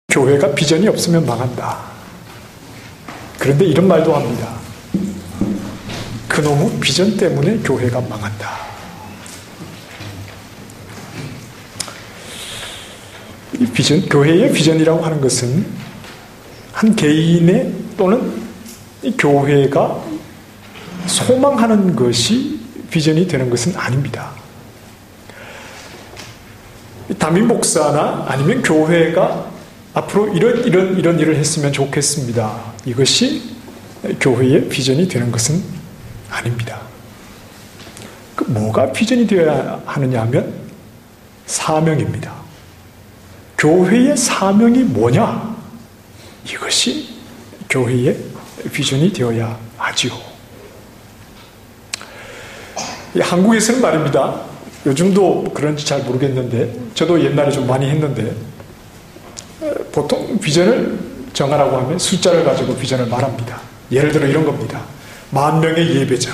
교회가 비전이 없으면 망한다. 그런데 이런 말도 합니다. 그놈의 비전 때문에 교회가 망한다. 이 비전, 교회의 비전이라고 하는 것은 한 개인의 또는 이 교회가 소망하는 것이 비전이 되는 것은 아닙니다. 담임 목사나 아니면 교회가 앞으로 이런 일을 했으면 좋겠습니다. 이것이 교회의 비전이 되는 것은 아닙니다. 그 뭐가 비전이 되어야 하느냐 하면 사명입니다. 교회의 사명이 뭐냐? 이것이 교회의 비전이 되어야 하지요. 한국에서는 말입니다. 요즘도 그런지 잘 모르겠는데 저도 옛날에 좀 많이 했는데 보통 비전을 정하라고 하면 숫자를 가지고 비전을 말합니다. 예를 들어 이런 겁니다. 10,000명의 예배자,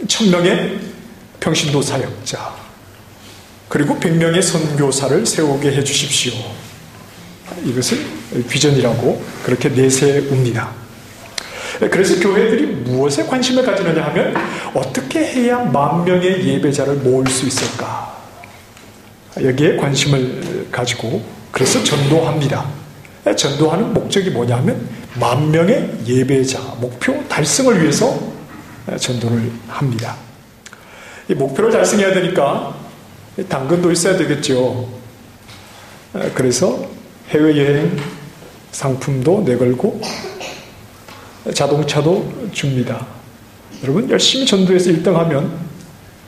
1,000명의 평신도 사역자, 그리고 100명의 선교사를 세우게 해주십시오. 이것을 비전이라고 그렇게 내세웁니다. 그래서 교회들이 무엇에 관심을 가지느냐 하면 어떻게 해야 10,000명의 예배자를 모을 수 있을까? 여기에 관심을 가지고 그래서 전도합니다. 전도하는 목적이 뭐냐 하면 10,000명의 예배자 목표 달성을 위해서 전도를 합니다. 이 목표를 달성해야 되니까 당근도 있어야 되겠죠. 그래서 해외여행 상품도 내걸고 자동차도 줍니다. 여러분 열심히 전도해서 1등하면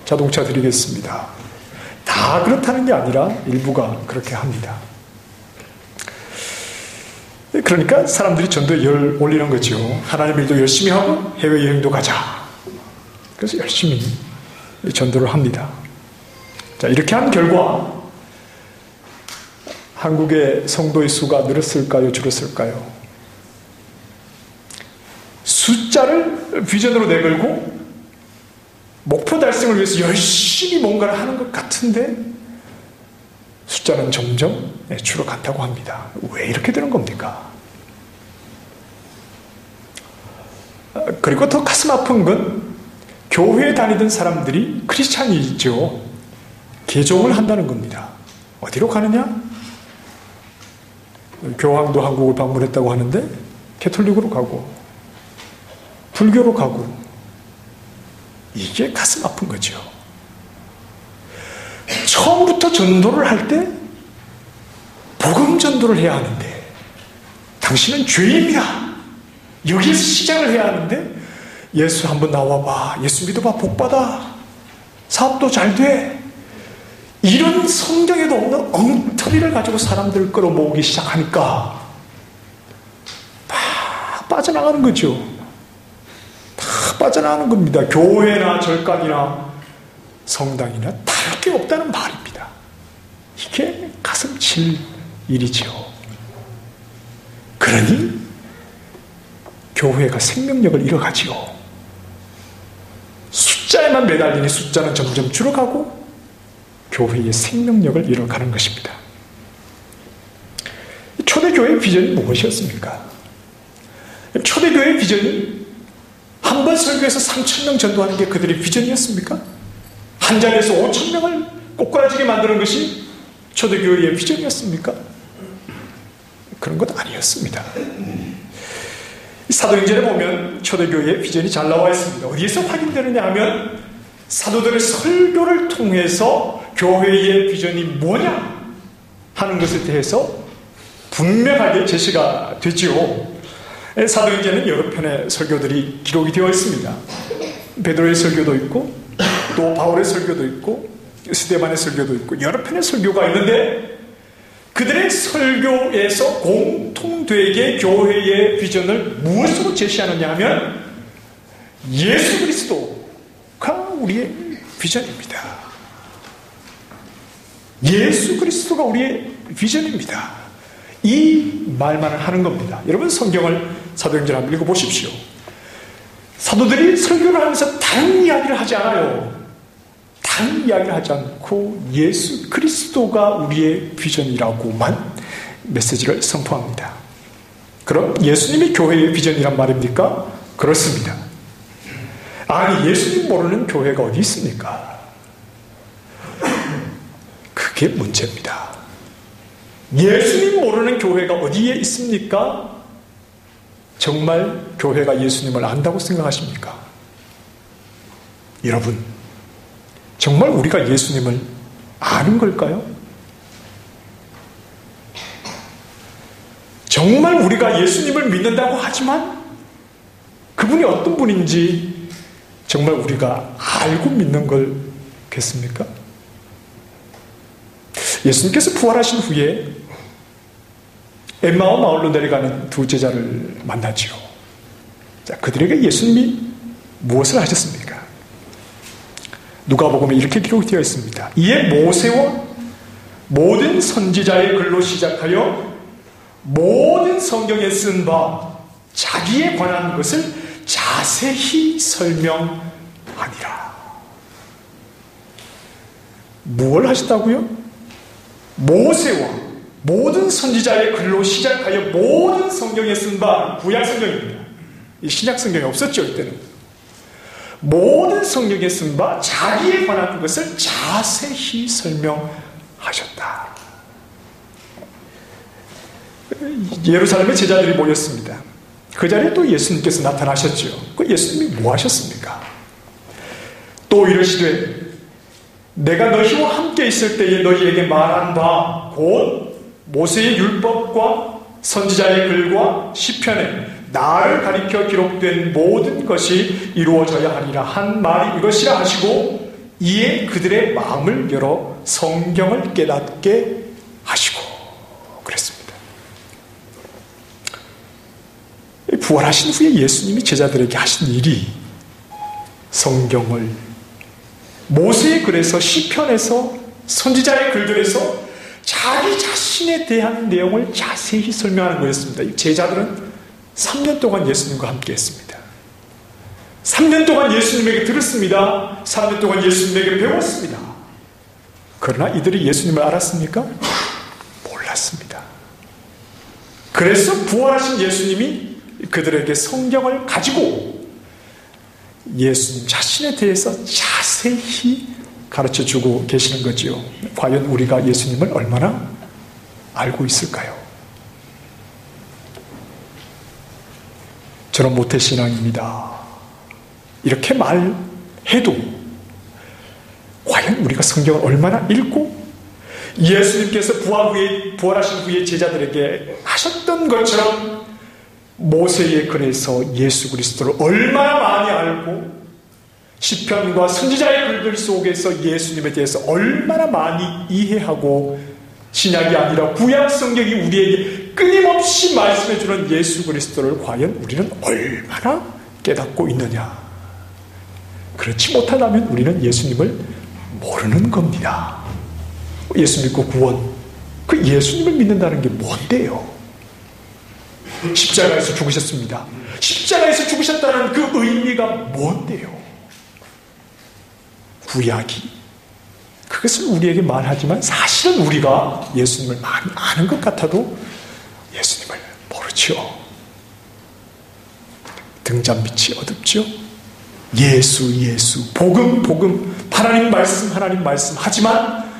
자동차 드리겠습니다. 다 그렇다는 게 아니라 일부가 그렇게 합니다. 그러니까 사람들이 전도에 열 올리는 거죠. 하나님의 일도 열심히 하고 해외여행도 가자. 그래서 열심히 전도를 합니다. 자, 이렇게 한 결과 한국의 성도의 수가 늘었을까요? 줄었을까요? 숫자를 비전으로 내걸고 목표 달성을 위해서 열심히 뭔가를 하는 것 같은데 숫자는 점점 줄어간다고 합니다. 왜 이렇게 되는 겁니까? 그리고 더 가슴 아픈 건 교회에 다니던 사람들이 크리스찬이죠. 개종을 한다는 겁니다. 어디로 가느냐? 교황도 한국을 방문했다고 하는데 캐톨릭으로 가고 불교로 가고 이게 가슴 아픈 거죠. 처음부터 전도를 할 때 복음 전도를 해야 하는데 당신은 죄인이다. 여기에서 시작을 해야 하는데 예수 한번 나와봐. 예수 믿어봐. 복받아. 사업도 잘 돼. 이런 성경에도 없는 엉터리를 가지고 사람들을 끌어모으기 시작하니까 막 빠져나가는 거죠. 다 빠져나가는 겁니다. 교회나 절간이나 성당이나 다를 게 없다는 말입니다. 이게 가슴 칠 일이죠. 그러니 교회가 생명력을 잃어가지요. 숫자에만 매달리니 숫자는 점점 줄어가고 교회의 생명력을 잃어가는 것입니다. 초대교회의 비전이 무엇이었습니까? 초대교회의 비전이 한 번 설교해서 3,000명 전도하는 게 그들의 비전이었습니까? 한 자리에서 5,000명을 꼬꾸라지게 만드는 것이 초대교회의 비전이었습니까? 그런 것 아니었습니다. 사도행전에 보면 초대교회의 비전이 잘 나와 있습니다. 어디에서 확인되느냐 하면 사도들의 설교를 통해서 교회의 비전이 뭐냐 하는 것에 대해서 분명하게 제시가 되지요. 사도행전에는 여러 편의 설교들이 기록이 되어 있습니다. 베드로의 설교도 있고 또 바울의 설교도 있고 스데반의 설교도 있고 여러 편의 설교가 있는데 그들의 설교에서 공통되게 교회의 비전을 무엇으로 제시하느냐 하면 예수 그리스도가 우리의 비전입니다. 예수 그리스도가 우리의 비전입니다. 이 말만을 하는 겁니다. 여러분 성경을 사도행전 한번 읽어보십시오. 사도들이 설교를 하면서 다른 이야기를 하지 않아요. 다른 이야기를 하지 않고 예수 그리스도가 우리의 비전이라고만 메시지를 선포합니다. 그럼 예수님이 교회의 비전이란 말입니까? 그렇습니다. 아니, 예수님 모르는 교회가 어디 있습니까? 그게 문제입니다. 예수님 모르는 교회가 어디에 있습니까? 정말 교회가 예수님을 안다고 생각하십니까? 여러분, 정말 우리가 예수님을 아는 걸까요? 정말 우리가 예수님을 믿는다고 하지만 그분이 어떤 분인지 정말 우리가 알고 믿는 걸겠습니까? 예수님께서 부활하신 후에 엠마오 마을로 내려가는 두 제자를 만나지요. 자, 그들에게 예수님이 무엇을 하셨습니까? 누가복음에 이렇게 기록되어 있습니다. 이에 모세와 모든 선지자의 글로 시작하여 모든 성경에 쓴 바 자기에 관한 것을 자세히 설명하니라. 무엇을 하셨다고요? 모세와 모든 선지자의 글로 시작하여 모든 성경에 쓴 바, 구약 성경입니다. 이 신약 성경이 없었죠, 이때는. 모든 성경에 쓴 바 자기에 관한 것을 자세히 설명하셨다. 예루살렘에 제자들이 모였습니다. 그 자리에 또 예수님께서 나타나셨죠. 그 예수님이 뭐 하셨습니까? 또 이르시되 내가 너희와 함께 있을 때에 너희에게 말한 바 곧 모세의 율법과 선지자의 글과 시편에 나를 가리켜 기록된 모든 것이 이루어져야 하리라 한 말이 이것이라 하시고 이에 그들의 마음을 열어 성경을 깨닫게 하시고 그랬습니다. 부활하신 후에 예수님이 제자들에게 하신 일이 성경을 모세의 글에서 시편에서 선지자의 글들에서 자기 자신에 대한 내용을 자세히 설명하는 거였습니다. 제자들은 3년 동안 예수님과 함께 했습니다. 3년 동안 예수님에게 들었습니다. 3년 동안 예수님에게 배웠습니다. 그러나 이들이 예수님을 알았습니까? 몰랐습니다. 그래서 부활하신 예수님이 그들에게 성경을 가지고 예수님 자신에 대해서 자세히 가르쳐주고 계시는 거지요. 과연 우리가 예수님을 얼마나 알고 있을까요? 저는 모태신앙입니다. 이렇게 말해도 과연 우리가 성경을 얼마나 읽고 예수님께서 부활하신 후에 제자들에게 하셨던 것처럼 모세의 글에서 예수 그리스도를 얼마나 많이 알고 시편과 선지자의 글들 속에서 예수님에 대해서 얼마나 많이 이해하고 신약이 아니라 구약 성경이 우리에게 끊임없이 말씀해주는 예수 그리스도를 과연 우리는 얼마나 깨닫고 있느냐. 그렇지 못하다면 우리는 예수님을 모르는 겁니다. 예수 믿고 구원, 그 예수님을 믿는다는 게 뭔데요? 십자가에서 죽으셨습니다. 십자가에서 죽으셨다는 그 의미가 뭔데요? 구약이 그것을 우리에게 말하지만 사실은 우리가 예수님을 많이 아는 것 같아도 예수님을 모르죠. 등잔빛이 어둡죠. 예수 복음 하나님 말씀 하지만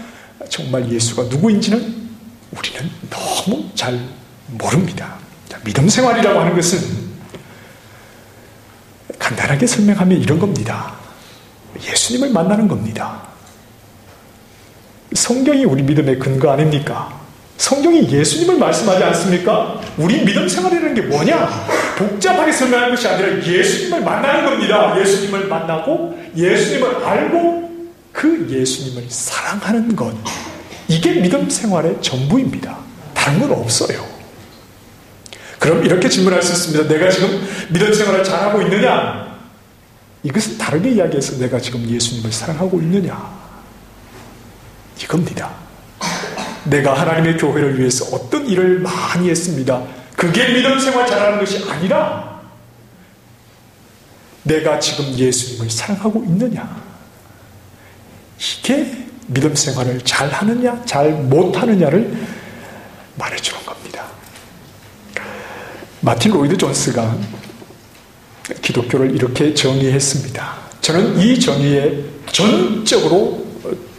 정말 예수가 누구인지는 우리는 너무 잘 모릅니다. 믿음 생활이라고 하는 것은 간단하게 설명하면 이런 겁니다. 예수님을 만나는 겁니다. 성경이 우리 믿음의 근거 아닙니까? 성경이 예수님을 말씀하지 않습니까? 우리 믿음 생활이라는 게 뭐냐? 복잡하게 설명하는 것이 아니라 예수님을 만나는 겁니다. 예수님을 만나고 예수님을 알고 그 예수님을 사랑하는 것, 이게 믿음 생활의 전부입니다. 다른 건 없어요. 그럼 이렇게 질문할 수 있습니다. 내가 지금 믿음 생활을 잘하고 있느냐? 이것은 다르게 이야기해서 내가 지금 예수님을 사랑하고 있느냐? 이겁니다. 내가 하나님의 교회를 위해서 어떤 일을 많이 했습니다. 그게 믿음 생활 잘하는 것이 아니라 내가 지금 예수님을 사랑하고 있느냐? 이게 믿음 생활을 잘하느냐, 잘 못하느냐를 말해주는 겁니다. 마틴 로이드 존스가 기독교를 이렇게 정의했습니다. 저는 이 정의에 전적으로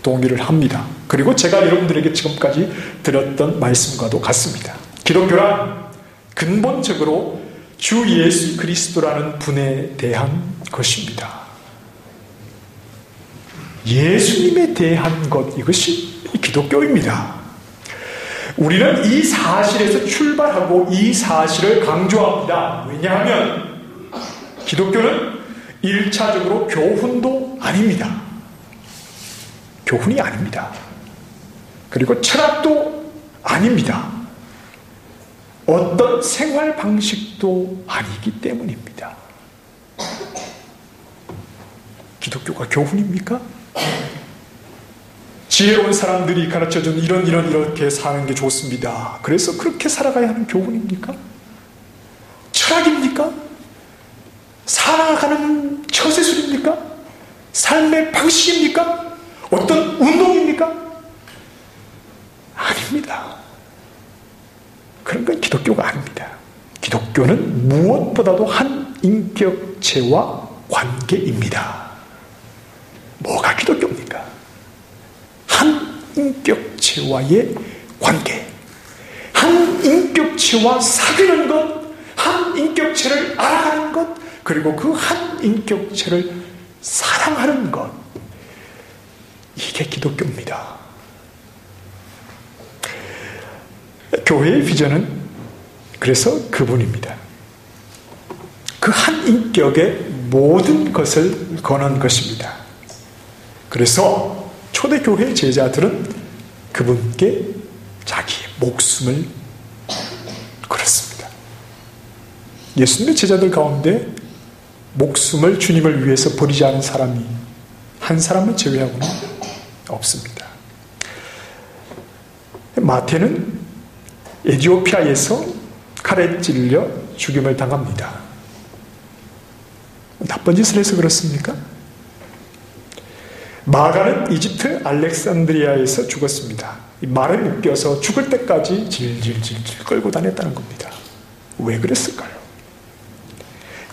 동의를 합니다. 그리고 제가 여러분들에게 지금까지 들었던 말씀과도 같습니다. 기독교란 근본적으로 주 예수 그리스도라는 분에 대한 것입니다. 예수님에 대한 것, 이것이 기독교입니다. 우리는 이 사실에서 출발하고 이 사실을 강조합니다. 왜냐하면 기독교는 1차적으로 교훈도 아닙니다. 교훈이 아닙니다. 그리고 철학도 아닙니다. 어떤 생활 방식도 아니기 때문입니다. 기독교가 교훈입니까? 지혜로운 사람들이 가르쳐준 이렇게 사는 게 좋습니다. 그래서 그렇게 살아가야 하는 교훈입니까? 철학입니까? 살아가는 처세술입니까? 삶의 방식입니까? 어떤 운동입니까? 아닙니다. 그런 건 기독교가 아닙니다. 기독교는 무엇보다도 한 인격체와 관계입니다. 뭐가 기독교입니까? 한 인격체와의 관계, 한 인격체와 사귀는 것, 한 인격체를 알아가는 것, 그리고 그 한 인격체를 사랑하는 것, 이게 기독교입니다. 교회의 비전은 그래서 그분입니다. 그 한 인격의 모든 것을 거는 것입니다. 그래서 초대교회 제자들은 그분께 자기의 목숨을 걸었습니다. 예수님의 제자들 가운데 목숨을 주님을 위해서 버리지 않은 사람이 한 사람을 제외하고는 없습니다. 마태는 에티오피아에서 칼에 찔려 죽임을 당합니다. 나쁜 짓을 해서 그렇습니까? 마가는 이집트 알렉산드리아에서 죽었습니다. 말에 묶여서 죽을 때까지 질질질질 끌고 다녔다는 겁니다. 왜 그랬을까요?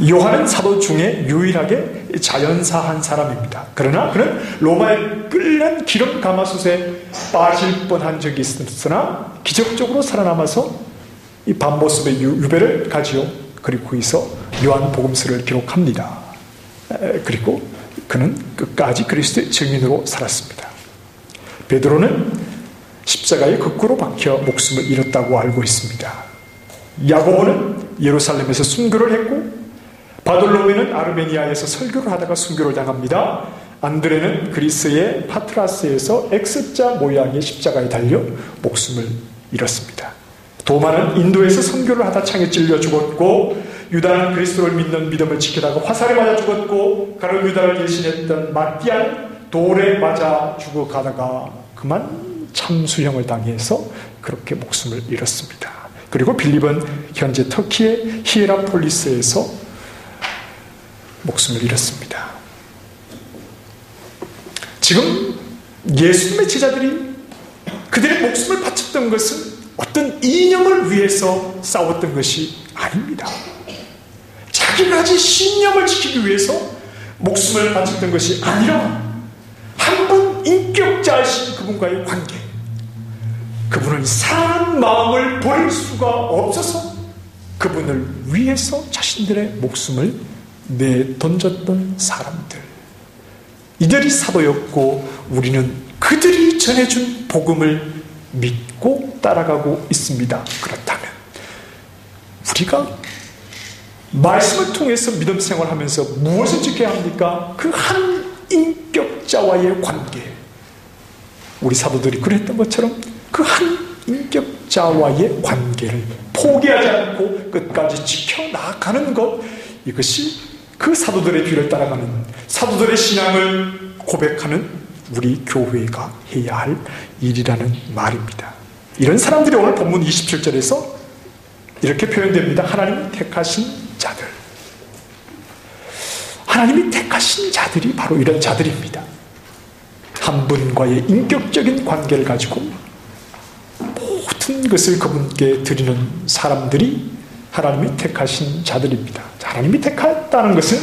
요한은 사도 중에 유일하게 자연사한 사람입니다. 그러나 그는 로마에 끌린 기름 가마솥에 빠질 뻔한 적이 있었으나 기적적으로 살아남아서 이 밤모습의 유배를 가지요. 그리고 거기서 요한 복음서를 기록합니다. 그리고 그는 끝까지 그리스도의 증인으로 살았습니다. 베드로는 십자가에 거꾸로 박혀 목숨을 잃었다고 알고 있습니다. 야고보는 예루살렘에서 순교를 했고, 바돌로메는 아르메니아에서 설교를 하다가 순교를 당합니다. 안드레는 그리스의 파트라스에서 X자 모양의 십자가에 달려 목숨을 잃었습니다. 도마는 인도에서 선교를 하다 창에 찔려 죽었고, 유다는 그리스도를 믿는 믿음을 지키다가 화살에 맞아 죽었고, 가룟 유다를 대신했던 마띠아는 돌에 맞아 죽어가다가 그만 참수형을 당해서 그렇게 목숨을 잃었습니다. 그리고 빌립은 현재 터키의 히에라폴리스에서 목숨을 잃었습니다. 지금 예수님의 제자들이 그들의 목숨을 바쳤던 것은 어떤 이념을 위해서 싸웠던 것이 아닙니다. 자기가 가진 신념을 지키기 위해서 목숨을 바쳤던 것이 아니라 한 분 인격자이신 그분과의 관계, 그분을 사랑하는 마음을 버릴 수가 없어서 그분을 위해서 자신들의 목숨을 내던졌던 사람들, 이들이 사도였고, 우리는 그들이 전해준 복음을 믿고 따라가고 있습니다. 그렇다면 우리가 말씀을 통해서 믿음 생활하면서 무엇을 지켜야 합니까? 그 한 인격자와의 관계, 우리 사도들이 그랬던 것처럼 그 한 인격자와의 관계를 포기하지 않고 끝까지 지켜나가는 것, 이것이 그 사도들의 뒤를 따라가는, 사도들의 신앙을 고백하는 우리 교회가 해야 할 일이라는 말입니다. 이런 사람들이 오늘 본문 27절에서 이렇게 표현됩니다. 하나님이 택하신 자들. 하나님이 택하신 자들이 바로 이런 자들입니다. 한 분과의 인격적인 관계를 가지고 모든 것을 그분께 드리는 사람들이 하나님이 택하신 자들입니다. 하나님이 택했다는 것은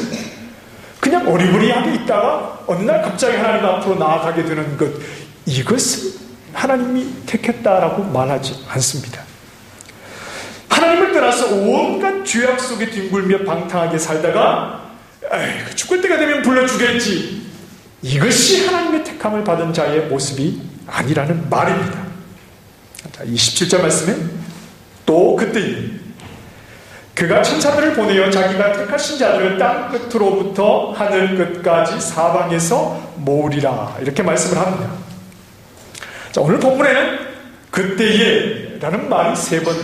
그냥 어리버리하게 있다가 어느 날 갑자기 하나님 앞으로 나아가게 되는 것, 이것을 하나님이 택했다라고 말하지 않습니다. 하나님을 떠나서 온갖 죄악 속에 뒹굴며 방탕하게 살다가 죽을 때가 되면 불러주겠지, 이것이 하나님의 택함을 받은 자의 모습이 아니라는 말입니다. 자, 27절 말씀에 또 그때에 그가 천사들을 보내어 자기가 택하신 자들을 땅 끝으로부터 하늘 끝까지 사방에서 모으리라, 이렇게 말씀을 합니다. 자, 오늘 본문에는 그때에 라는 말이 3번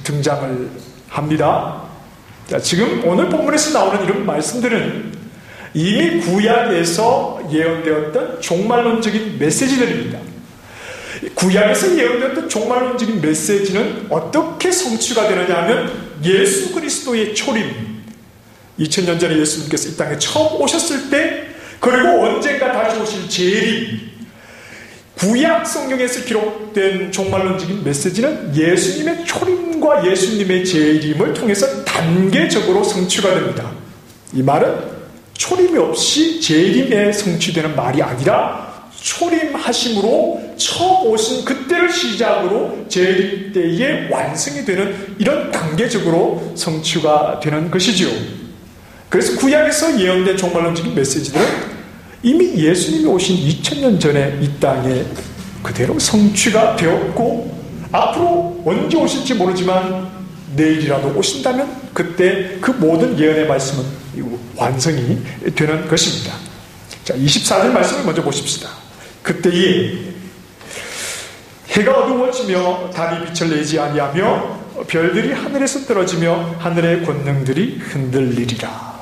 등장을 합니다. 자, 지금 오늘 본문에서 나오는 이런 말씀들은 이미 구약에서 예언되었던 종말론적인 메시지들입니다. 구약에서 예언되었던 종말론적인 메시지는 어떻게 성취가 되느냐 하면 예수 그리스도의 초림, 2000년 전에 예수님께서 이 땅에 처음 오셨을 때, 그리고 언젠가 다시 오실 재림, 구약 성경에서 기록된 종말론적인 메시지는 예수님의 초림과 예수님의 재림을 통해서 단계적으로 성취가 됩니다. 이 말은 초림이 없이 재림에 성취되는 말이 아니라 초림하심으로 처음 오신 그때를 시작으로 재림 때에 완성이 되는 이런 단계적으로 성취가 되는 것이지요. 그래서 구약에서 예언된 종말론적인 메시지들은 이미 예수님이 오신 2000년 전에 이 땅에 그대로 성취가 되었고, 앞으로 언제 오실지 모르지만 내일이라도 오신다면 그때 그 모든 예언의 말씀은 완성이 되는 것입니다. 자, 24절 말씀을 먼저 보십시다. 그때에 해가 어두워지며 달이 빛을 내지 아니하며 별들이 하늘에서 떨어지며 하늘의 권능들이 흔들리리라.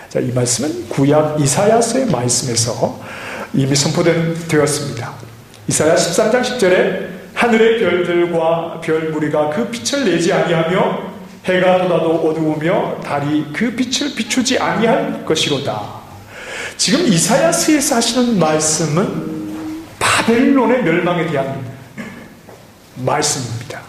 자, 이 말씀은 구약 이사야서의 말씀에서 이미 선포되었습니다. 이사야 13장 10절에 하늘의 별들과 별무리가 그 빛을 내지 아니하며 해가 돋아도 어두우며 달이 그 빛을 비추지 아니할 것이로다. 지금 이사야서에서 하시는 말씀은 바벨론의 멸망에 대한 말씀입니다.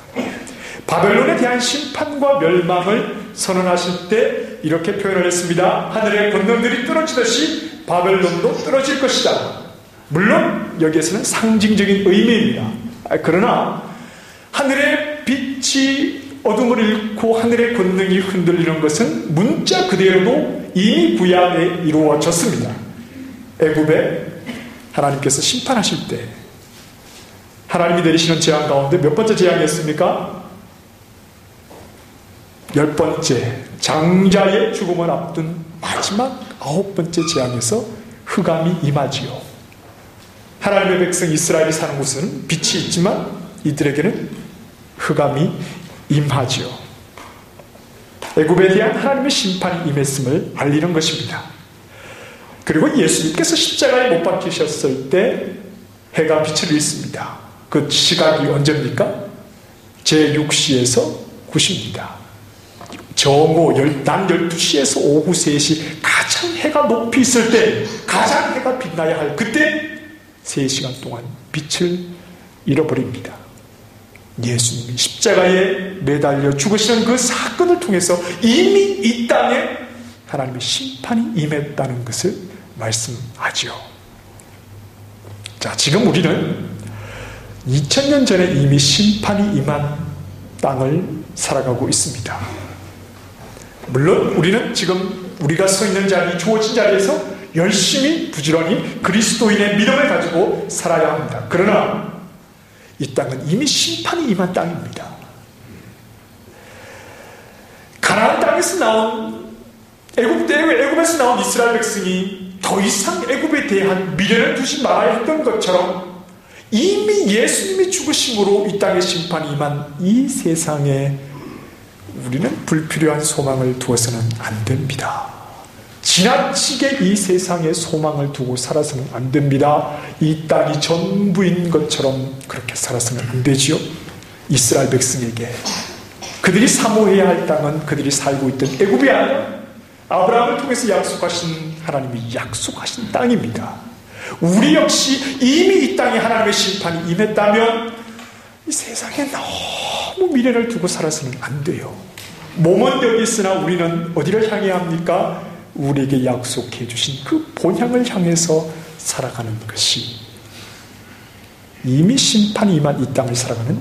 바벨론에 대한 심판과 멸망을 선언하실 때 이렇게 표현을 했습니다. 하늘의 권능들이 떨어지듯이 바벨론도 떨어질 것이다. 물론 여기에서는 상징적인 의미입니다. 그러나 하늘의 빛이 어둠을 잃고 하늘의 권능이 흔들리는 것은 문자 그대로도 이미 구약에 이루어졌습니다. 애굽에 하나님께서 심판하실 때 하나님이 내리시는 재앙 가운데 몇 번째 재앙이었습니까? 10번째, 장자의 죽음을 앞둔 마지막 9번째 재앙에서 흑암이 임하지요. 하나님의 백성 이스라엘이 사는 곳은 빛이 있지만 이들에게는 흑암이 임하지요. 애굽에 대한 하나님의 심판이 임했음을 알리는 것입니다. 그리고 예수님께서 십자가에 못 박히셨을 때 해가 빛을 잃습니다. 그 시각이 언제입니까? 제6시에서 9시입니다. 정오 낮 12시에서 오후 3시, 가장 해가 높이 있을 때, 가장 해가 빛나야 할 그때 3시간 동안 빛을 잃어버립니다. 예수님이 십자가에 매달려 죽으시는 그 사건을 통해서 이미 이 땅에 하나님의 심판이 임했다는 것을 말씀하지요. 자, 지금 우리는 2000년 전에 이미 심판이 임한 땅을 살아가고 있습니다. 물론 우리는 지금 우리가 서 있는 자리, 주어진 자리에서 열심히 부지런히 그리스도인의 믿음을 가지고 살아야 합니다. 그러나 이 땅은 이미 심판이 임한 땅입니다. 가나안 땅에서 나온 애굽에서 나온 이스라엘 백성이 더 이상 애굽에 대한 미련을 두지 말아야 했던 것처럼 이미 예수님이 죽으심으로 이 땅의 심판이 임한 이 세상에 우리는 불필요한 소망을 두어서는 안 됩니다. 지나치게 이 세상에 소망을 두고 살아서는 안 됩니다. 이 땅이 전부인 것처럼 그렇게 살아서는 안 되지요. 이스라엘 백성에게 그들이 사모해야 할 땅은 그들이 살고 있던 애굽이 아니라 아브라함을 통해서 약속하신 하나님이 약속하신 땅입니다. 우리 역시 이미 이 땅에 하나님의 심판이 임했다면 이 세상에 너무 미래를 두고 살아서는 안 돼요. 몸은 여기 있으나 우리는 어디를 향해야 합니까? 우리에게 약속해 주신 그 본향을 향해서 살아가는 것이 이미 심판이 임한 이 땅을 살아가는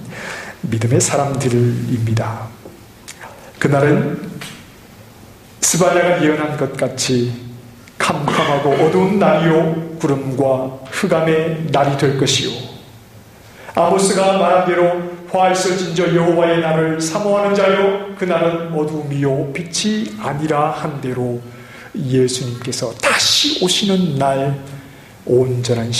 믿음의 사람들입니다. 그날은 스바냐가 예언한 것 같이 캄캄하고 어두운 날이요 구름과 흑암의 날이 될 것이요, 아모스가 말한 대로 화에서 진저 여호와의 날을 사모하는 자요 그날은 어둠이요 빛이 아니라 한 대로 예수님께서 다시 오시는 날 온전한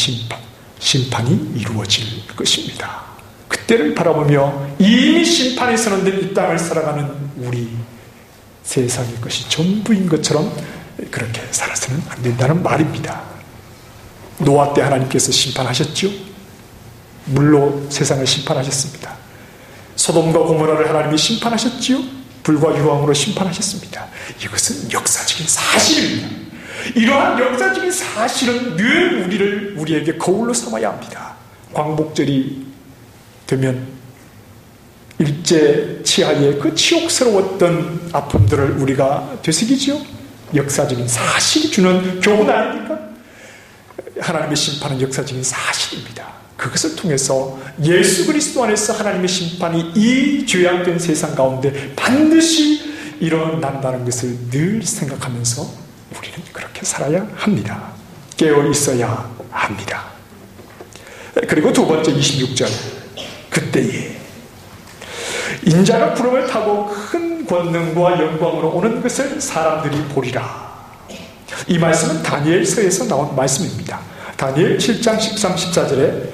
심판이 이루어질 것입니다. 그때를 바라보며 이미 심판이 선언된 이 땅을 살아가는 우리, 세상의 것이 전부인 것처럼 그렇게 살아서는 안 된다는 말입니다. 노아 때 하나님께서 심판하셨죠. 물로 세상을 심판하셨습니다. 소돔과 고모라를 하나님이 심판하셨지요. 불과 유황으로 심판하셨습니다. 이것은 역사적인 사실입니다. 이러한 역사적인 사실은 늘 우리에게 거울로 삼아야 합니다. 광복절이 되면 일제 치하의 그 치욕스러웠던 아픔들을 우리가 되새기지요. 역사적인 사실이 주는 교훈 아닙니까? 하나님의 심판은 역사적인 사실입니다. 그것을 통해서 예수 그리스도 안에서 하나님의 심판이 이 죄악된 세상 가운데 반드시 일어난다는 것을 늘 생각하면서 우리는 그렇게 살아야 합니다. 깨어 있어야 합니다. 그리고 두 번째 26절, 그때에 인자가 구름을 타고 큰 권능과 영광으로 오는 것을 사람들이 보리라. 이 말씀은 다니엘서에서 나온 말씀입니다. 다니엘 7장 13, 14절에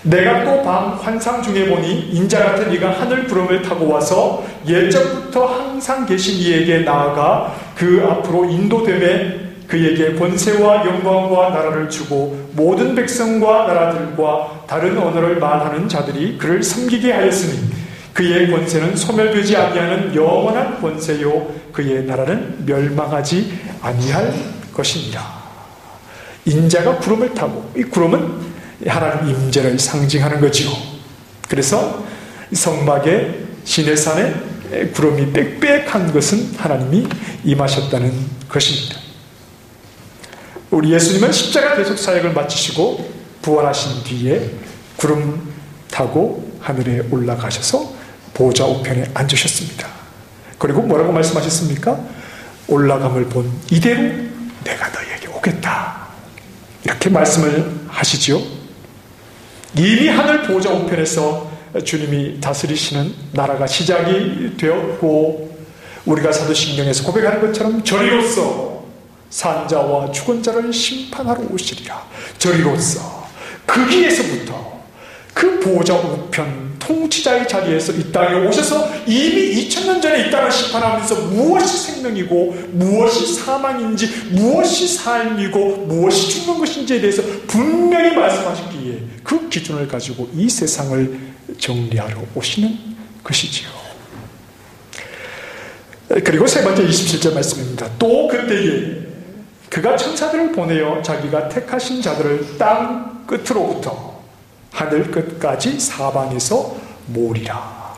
내가 또 밤 환상 중에 보니 인자 같은 이가 하늘 구름을 타고 와서 예적부터 항상 계신 이에게 나아가 그 앞으로 인도되매 그에게 권세와 영광과 나라를 주고 모든 백성과 나라들과 다른 언어를 말하는 자들이 그를 섬기게 하였으니 그의 권세는 소멸되지 아니하는 영원한 권세요 그의 나라는 멸망하지 아니할 것이니라. 인자가 구름을 타고, 이 구름은 하나님 임재를 상징하는 거죠. 그래서 성막의 시내산에 구름이 빽빽한 것은 하나님이 임하셨다는 것입니다. 우리 예수님은 십자가 대속 사역을 마치시고 부활하신 뒤에 구름 타고 하늘에 올라가셔서 보좌 우편에 앉으셨습니다. 그리고 뭐라고 말씀하셨습니까? 올라감을 본 이대로 내가 너희에게 오겠다, 이렇게 말씀을 하시지요. 이미 하늘 보좌 우편에서 주님이 다스리시는 나라가 시작이 되었고, 우리가 사도신경에서 고백하는 것처럼 저리로서 산자와 죽은 자를 심판하러 오시리라. 저리로서 거기에서부터 그 보좌 우편 통치자의 자리에서 이 땅에 오셔서 이미 2000년 전에 이 땅을 심판하면서 무엇이 생명이고 무엇이 사망인지, 무엇이 삶이고 무엇이 죽는 것인지에 대해서 분명히 말씀하셨기에 그 기준을 가지고 이 세상을 정리하러 오시는 것이지요. 그리고 세 번째 27절 말씀입니다. 또 그때에 그가 천사들을 보내어 자기가 택하신 자들을 땅 끝으로부터 하늘 끝까지 사방에서 모으리라.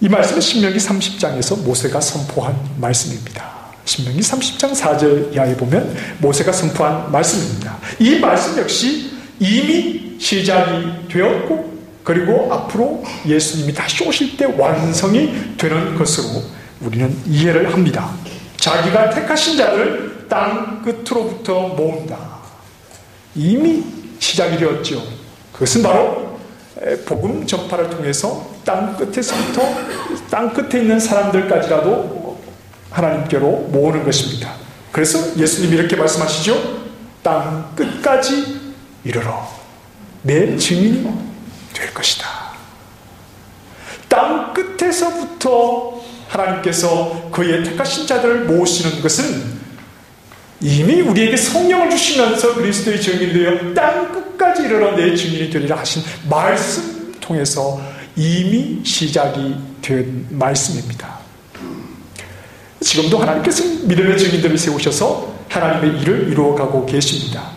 이 말씀은 신명기 30장에서 모세가 선포한 말씀입니다. 신명기 30장 4절 이하에 보면 모세가 선포한 말씀입니다. 이 말씀 역시 이미 시작이 되었고, 그리고 앞으로 예수님이 다시 오실 때 완성이 되는 것으로 우리는 이해를 합니다. 자기가 택하신 자를 땅 끝으로부터 모은다. 이미 시작이 되었죠. 그것은 바로 복음 전파를 통해서 땅 끝에서부터 땅 끝에 있는 사람들까지라도 하나님께로 모으는 것입니다. 그래서 예수님이 이렇게 말씀하시죠. 땅 끝까지 이르러 내 증인이 될 것이다. 땅 끝에서부터 하나님께서 그의 택하신 자들을 모으시는 것은 이미 우리에게 성령을 주시면서 그리스도의 증인이 되어 땅 끝까지 이르러 내 증인이 되리라 하신 말씀 통해서 이미 시작이 된 말씀입니다. 지금도 하나님께서 믿음의 증인들을 세우셔서 하나님의 일을 이루어가고 계십니다.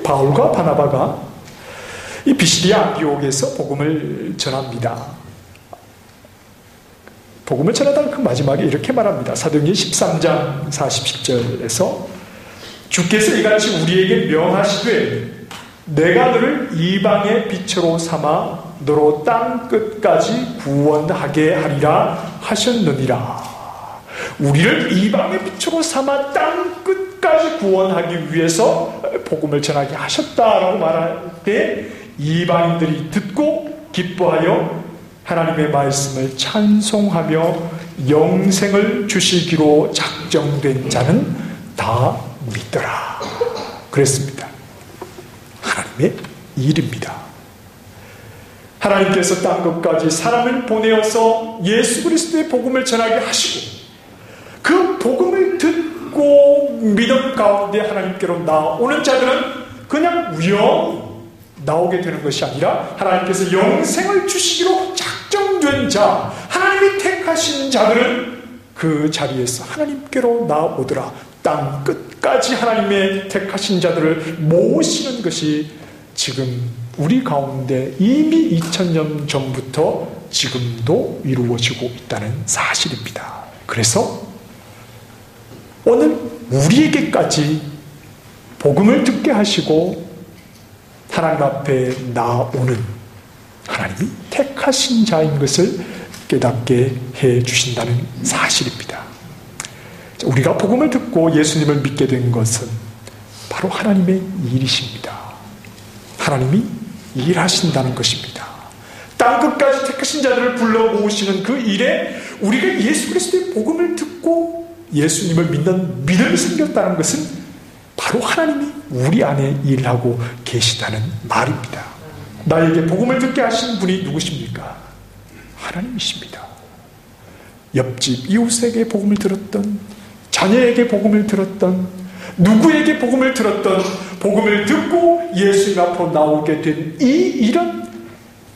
바울과 바나바가 이 비시디아 안디옥에서 복음을 전합니다. 복음을 전하다가 그 마지막에 이렇게 말합니다. 사도행전 13장 40절에서 주께서 이같이 우리에게 명하시되 내가 너를 이방의 빛으로 삼아 너로 땅 끝까지 구원하게 하리라 하셨느니라. 우리를 이방의 빛으로 삼아 땅 끝까지 구원하기 위해서 복음을 전하게 하셨다라고 말할 때 이방인들이 듣고 기뻐하여 하나님의 말씀을 찬송하며 영생을 주시기로 작정된 자는 다 믿더라. 그랬습니다. 하나님의 일입니다. 하나님께서 땅 끝까지 사람을 보내어서 예수 그리스도의 복음을 전하게 하시고 그 복음을 듣고 믿음 가운데 하나님께로 나오는 자들은 그냥 우연히 나오게 되는 것이 아니라 하나님께서 영생을 주시기로 작정된 자, 하나님이 택하신 자들은 그 자리에서 하나님께로 나오더라. 땅 끝까지 하나님의 택하신 자들을 모시는 것이 지금 우리 가운데 이미 2000년 전부터 지금도 이루어지고 있다는 사실입니다. 그래서 오늘 우리에게까지 복음을 듣게 하시고 하나님 앞에 나오는 하나님이 택하신 자인 것을 깨닫게 해 주신다는 사실입니다. 우리가 복음을 듣고 예수님을 믿게 된 것은 바로 하나님의 일이십니다. 하나님이 일하신다는 것입니다. 땅 끝까지 택하신 자들을 불러 모으시는 그 일에 우리가 예수 그리스도의 복음을 듣고 예수님을 믿는 믿음이 생겼다는 것은 바로 하나님이 우리 안에 일하고 계시다는 말입니다. 나에게 복음을 듣게 하신 분이 누구십니까? 하나님이십니다. 옆집 이웃에게 복음을 들었던, 자녀에게 복음을 들었던, 누구에게 복음을 들었던, 복음을 듣고 예수님 앞으로 나오게 된 이 일은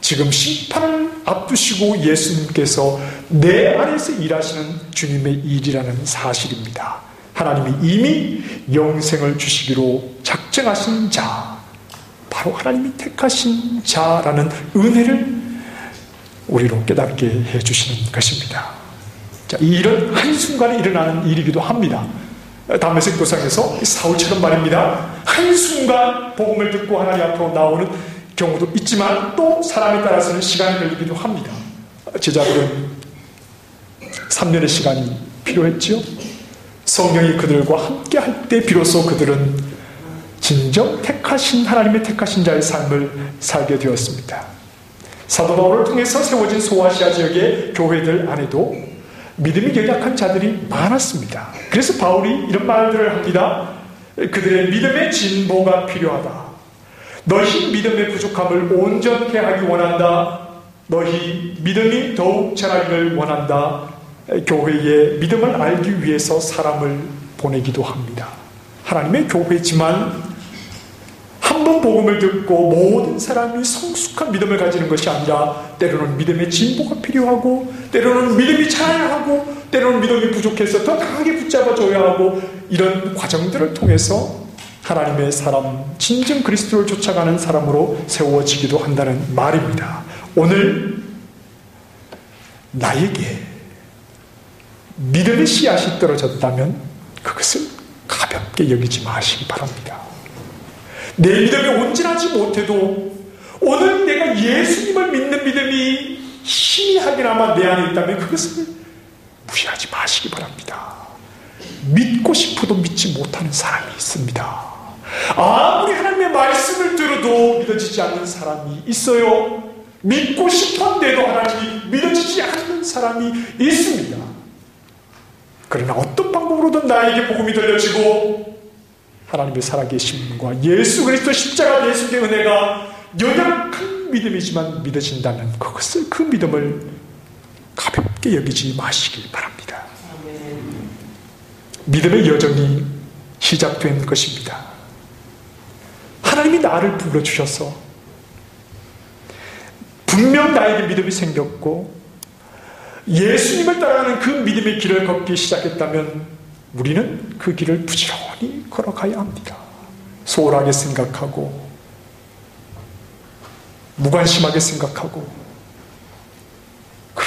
지금 심판을 앞두시고 예수님께서 내 안에서 일하시는 주님의 일이라는 사실입니다. 하나님이 이미 영생을 주시기로 작정하신 자, 바로 하나님이 택하신 자라는 은혜를 우리로 깨닫게 해주시는 것입니다. 자, 이 일은 한순간에 일어나는 일이기도 합니다. 다메섹 도상에서 사울처럼 말입니다. 한순간 복음을 듣고 하나님 앞으로 나오는 경우도 있지만 또 사람에 따라서는 시간이 걸리기도 합니다. 제자들은 3년의 시간이 필요했지요. 성령이 그들과 함께 할 때 비로소 그들은 진정 택하신 하나님의 택하신 자의 삶을 살게 되었습니다. 사도 바울을 통해서 세워진 소아시아 지역의 교회들 안에도 믿음이 연약한 자들이 많았습니다. 그래서 바울이 이런 말들을 합니다. 그들의 믿음의 진보가 필요하다. 너희 믿음의 부족함을 온전케 하기 원한다. 너희 믿음이 더욱 자라기를 원한다. 교회의 믿음을 알기 위해서 사람을 보내기도 합니다. 하나님의 교회지만 한 번 복음을 듣고 모든 사람이 성숙한 믿음을 가지는 것이 아니라 때로는 믿음의 진보가 필요하고 때로는 믿음이 자라야 하고 때로는 믿음이 부족해서 더 강하게 붙잡아줘야 하고 이런 과정들을 통해서 하나님의 사람, 진정 그리스도를 쫓아가는 사람으로 세워지기도 한다는 말입니다. 오늘 나에게 믿음의 씨앗이 떨어졌다면 그것을 가볍게 여기지 마시기 바랍니다. 내 믿음이 온전하지 못해도 오늘 내가 예수님을 믿는 믿음이 희미하게나마 내 안에 있다면 그것을 무시하지 마시기 바랍니다. 믿고 싶어도 믿지 못하는 사람이 있습니다. 아무리 하나님의 말씀을 들어도 믿어지지 않는 사람이 있어요. 믿고 싶은데도 하나님이 믿어지지 않는 사람이 있습니다. 그러나 어떤 방법으로든 나에게 복음이 들려지고 하나님의 살아계심과 예수 그리스도 십자가 예수의 은혜가 연약한 믿음이지만 믿어진다면 그것을 그 믿음을 가볍게 여기지 마시기 바랍니다. 믿음의 여정이 시작된 것입니다. 하나님이 나를 불러주셔서 분명 나에게 믿음이 생겼고 예수님을 따라가는 그 믿음의 길을 걷기 시작했다면 우리는 그 길을 부지런히 걸어가야 합니다. 소홀하게 생각하고 무관심하게 생각하고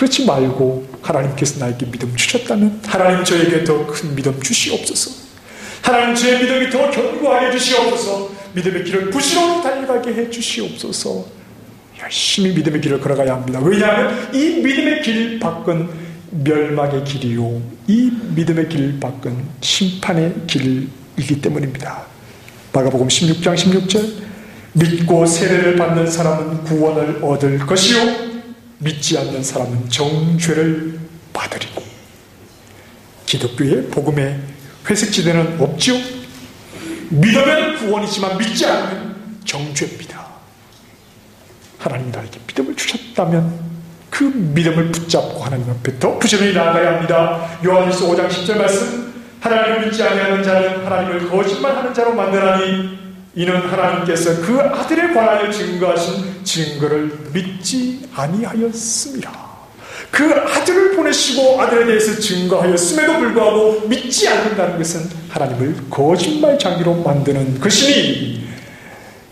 그렇지 말고 하나님께서 나에게 믿음 주셨다면 하나님 저에게 더 큰 믿음 주시옵소서. 하나님 저의 믿음이 더 견고하게 해주시옵소서. 믿음의 길을 부지런히 달려가게 해주시옵소서. 열심히 믿음의 길을 걸어가야 합니다. 왜냐하면 이 믿음의 길 밖은 멸망의 길이요, 이 믿음의 길 밖은 심판의 길이기 때문입니다. 마가복음 16장 16절, 믿고 세례를 받는 사람은 구원을 얻을 것이요 믿지 않는 사람은 정죄를 받으리니. 기독교의 복음의 회색지대는 없죠. 믿으면 구원이지만 믿지 않으면 정죄입니다. 하나님이 나에게 믿음을 주셨다면 그 믿음을 붙잡고 하나님 앞에 더 부지런히 나아가야 합니다. 요한일서 5장 10절 말씀, 하나님을 믿지 아니하는 자는 하나님을 거짓말하는 자로 만드나니 이는 하나님께서 그 아들에 관하여 증거하신 증거를 믿지 아니하였습니다. 그 아들을 보내시고 아들에 대해서 증거하였음에도 불구하고 믿지 않는다는 것은 하나님을 거짓말장이로 만드는 것이니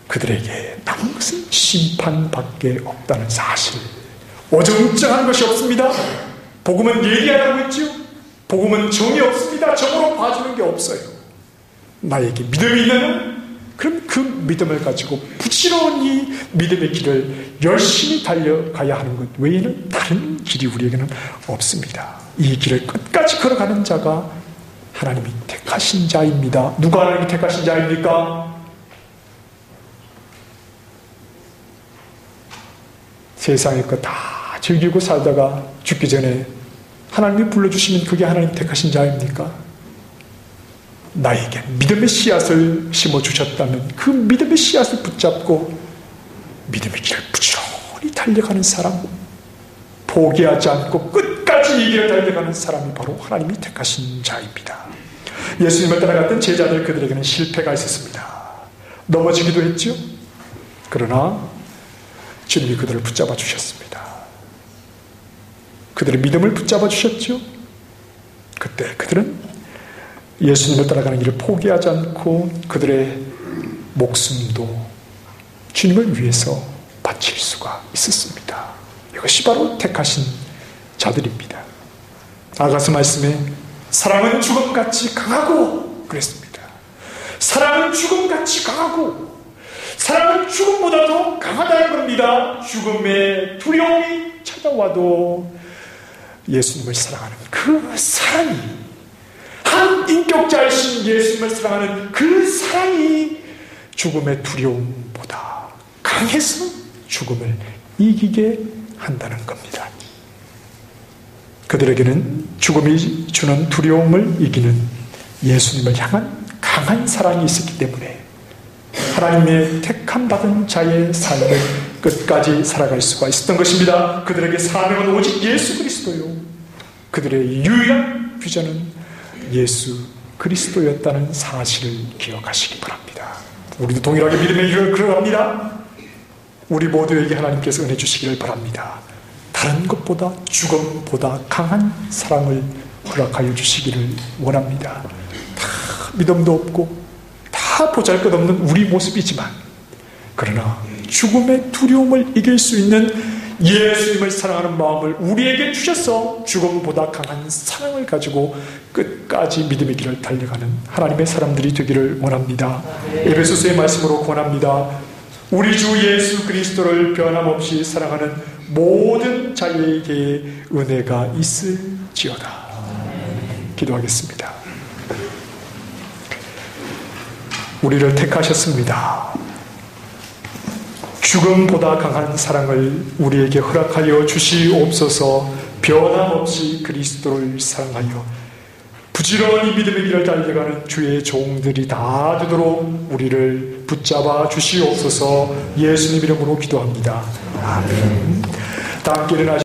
그들에게 남은 것은 심판밖에 없다는 사실. 어정쩡한 것이 없습니다. 복음은 예리하다고 했죠. 복음은 정이 없습니다. 정으로 봐주는 게 없어요. 나에게 믿음이 있느냐? 그럼 그 믿음을 가지고 부지런히 믿음의 길을 열심히 달려가야 하는 것 외에는 다른 길이 우리에게는 없습니다. 이 길을 끝까지 걸어가는 자가 하나님이 택하신 자입니다. 누가 하나님이 택하신 자입니까? 세상의 것 다 즐기고 살다가 죽기 전에 하나님이 불러주시면 그게 하나님 택하신 자입니까? 나에게 믿음의 씨앗을 심어주셨다면 그 믿음의 씨앗을 붙잡고 믿음의 길을 부지런히 달려가는 사람, 포기하지 않고 끝까지 이 길을 달려가는 사람이 바로 하나님이 택하신 자입니다. 예수님을 따라갔던 제자들, 그들에게는 실패가 있었습니다. 넘어지기도 했죠. 그러나 주님이 그들을 붙잡아 주셨습니다. 그들의 믿음을 붙잡아 주셨죠. 그때 그들은 예수님을 따라가는 길을 포기하지 않고 그들의 목숨도 주님을 위해서 바칠 수가 있었습니다. 이것이 바로 택하신 자들입니다. 아가서 말씀에 사랑은 죽음같이 강하고 그랬습니다. 사랑은 죽음같이 강하고, 사랑은 죽음보다 더 강하다는 겁니다. 죽음의 두려움이 찾아와도 예수님을 사랑하는 그 사랑이, 한 인격자이신 예수님을 사랑하는 그 사랑이 죽음의 두려움보다 강해서 죽음을 이기게 한다는 겁니다. 그들에게는 죽음이 주는 두려움을 이기는 예수님을 향한 강한 사랑이 있었기 때문에 하나님의 택함받은 자의 삶을 끝까지 살아갈 수가 있었던 것입니다. 그들에게 사명은 오직 예수 그리스도요, 그들의 유일한 비전은 예수 그리스도였다는 사실을 기억하시기 바랍니다. 우리도 동일하게 믿음의 길을 걸어갑니다. 우리 모두에게 하나님께서 은혜 주시기를 바랍니다. 다른 것보다 죽음보다 강한 사랑을 허락하여 주시기를 원합니다. 다 믿음도 없고 다 보잘것없는 우리 모습이지만, 그러나 죽음의 두려움을 이길 수 있는 예수님을 사랑하는 마음을 우리에게 주셔서 죽음보다 강한 사랑을 가지고 끝까지 믿음의 길을 달려가는 하나님의 사람들이 되기를 원합니다. 에베소서의 말씀으로 권합니다. 우리 주 예수 그리스도를 변함없이 사랑하는 모든 자에게 은혜가 있을지어다. 기도하겠습니다. 우리를 택하셨습니다. 죽음보다 강한 사랑을 우리에게 허락하여 주시옵소서. 변함없이 그리스도를 사랑하여 부지런히 믿음의 길을 달려가는 주의 종들이 다 되도록 우리를 붙잡아 주시옵소서. 예수님 이름으로 기도합니다. 아멘. 다 함께 일어나시